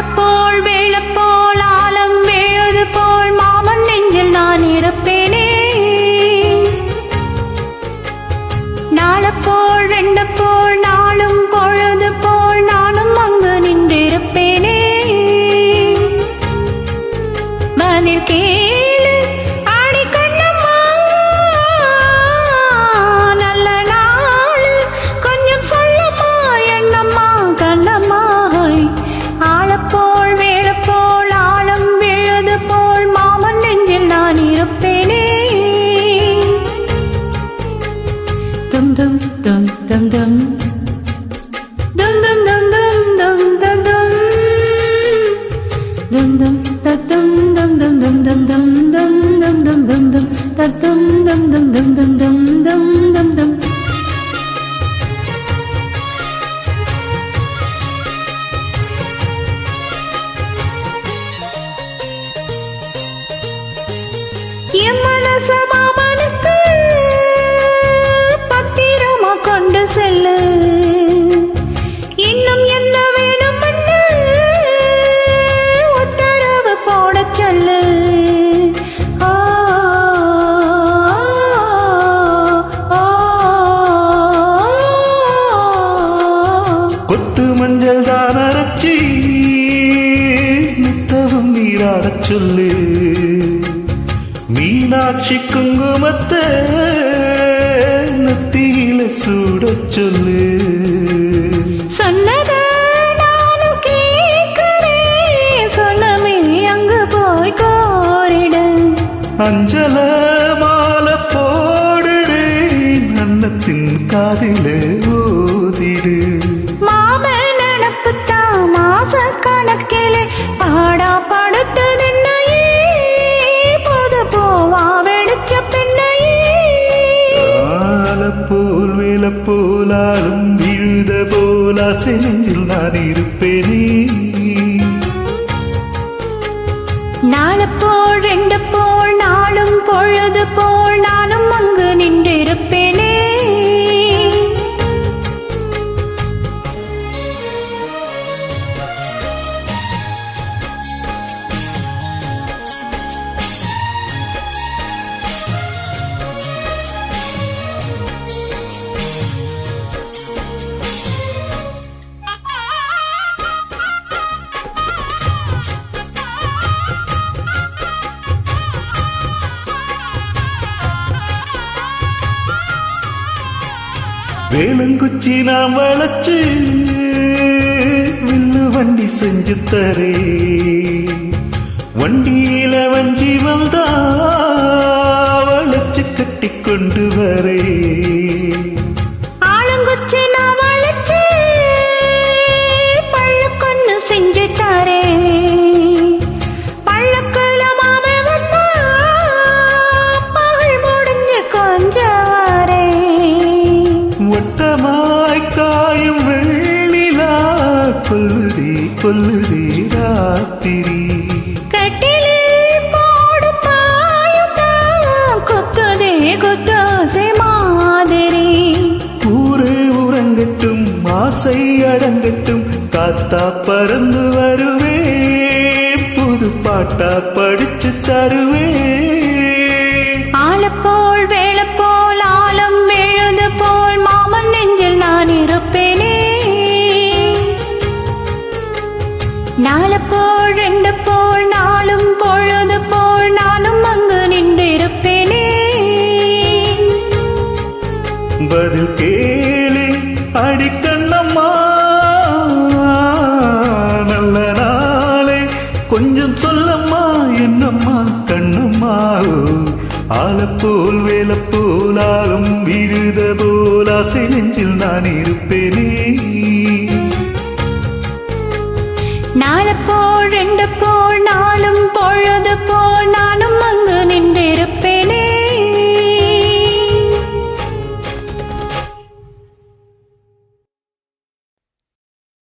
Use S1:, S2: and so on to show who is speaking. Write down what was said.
S1: நாளப்போல் வேளப்போல் ஆலம் வேழுது போல் மாமன் நெஞ்சில் நான் இருப்பேனே. நாளப்போல் ரெண்டப்போல் நாளும் பொழுது போல் நானும் அங்கு நின்றிருப்பேனே. மனில் கேளு ஆடி கண்ணம்மா, நல்ல நாள் கொஞ்சம் சொல்லம்மா என்னம்மா கண்ணம்மா. ஆளப்போல் வேளப்போல் ஆழம் விழுது போல் மாமன் நெஞ்சில் நான் இருப்பேனே. தம் தம் தம் தம் தம் தம் தம் தம் தம் தம் தம் dum dum da dum dum dum dum dum dum dum dum dum dum dum da dum dum dum dum dum dum dum dum dum. என் மனச மாமனுக்கு பத்திரமா கொண்டு செல்லு, இன்னும் என்ன வேணும்னு உத்தரவு போட சொல்லு.
S2: கொத்து மஞ்சள் தான் அரைச்சி நித்தவும் நீராடச் சொல்லு, மீனாட்சி குங்குமத்தை நெத்தியில சூடச் சொல்லு.
S1: சொன்னத நானும் கேட்கிறேன், சொன்னமே அங்கு போய் கோரிடு.
S2: அஞ்சல மாலை போடுறேன், அன்னத்தின் காதில ஓதிடு.
S1: மாமன் நினப்புத்தான் மாச கணக்கிலே பாடா படுத்ததென்னையே, பொது போவா வெடிச்ச பெண்ணையே.
S2: ஆலப்போல் வேலப்போல் ஆளும் விழுத போல் ஆசை நெஞ்சில் நான் இருப்பேனே.
S1: நாளப்போல் ரெண்டப்போல் நாளும் பொழுது போல் நானும் அங்கு நின்றிருப்பேனே.
S2: வேலங்குச்சி நாம் வளைச்சு வில்லு வண்டி செஞ்சு தரே, வண்டியில வஞ்சி வந்தா வளைச்சு கட்டி கொண்டு வரே.
S1: ஆளுங்குச்சி நான் வளைச்சு பள்ளுக்கொன்னு செஞ்சு தரே, பள்ளுக்குள்ள மாமே வந்தா பகல் முடிஞ்சு கொஞ்சம் வரே.
S2: ஒட்டமாய் காயும் வெள்ளிலா கொல்லுதே கொல்லுதே ராத்திரி.
S1: கட்டிலில் போடு பாயுதா கொத்துதே கொத்தாசை மாதிரி.
S2: ஊரே உறங்கட்டும் ஆசை அடங்கட்டும், காத்தா பறந்து வருவே புது பாட்டா படிச்சு தருவே.
S1: ஆளப்போல் வேளப்போல் ஆலம் விழுது போல் மாமன் நெஞ்சில் நான் இருப்பேனே. நாளப்போல் ரெண்டப்போல் நாளும் பொழுது போல் நானும் அங்கு நின்றிருப்பேனே.
S2: பதில் கேளு அடிக்கண்ணம்மா, நல்ல நாளே கொஞ்சம் சொல்லம்மா என்னம்மா கண்ணம்மா. ஆலப்போல் வேலப்போல் ஆளும் விழுத போல் ஆசை நெஞ்சில் நான் இருப்பேனே.
S1: நாளப்போல் ரெண்டப்போல் நாளும் பொழுது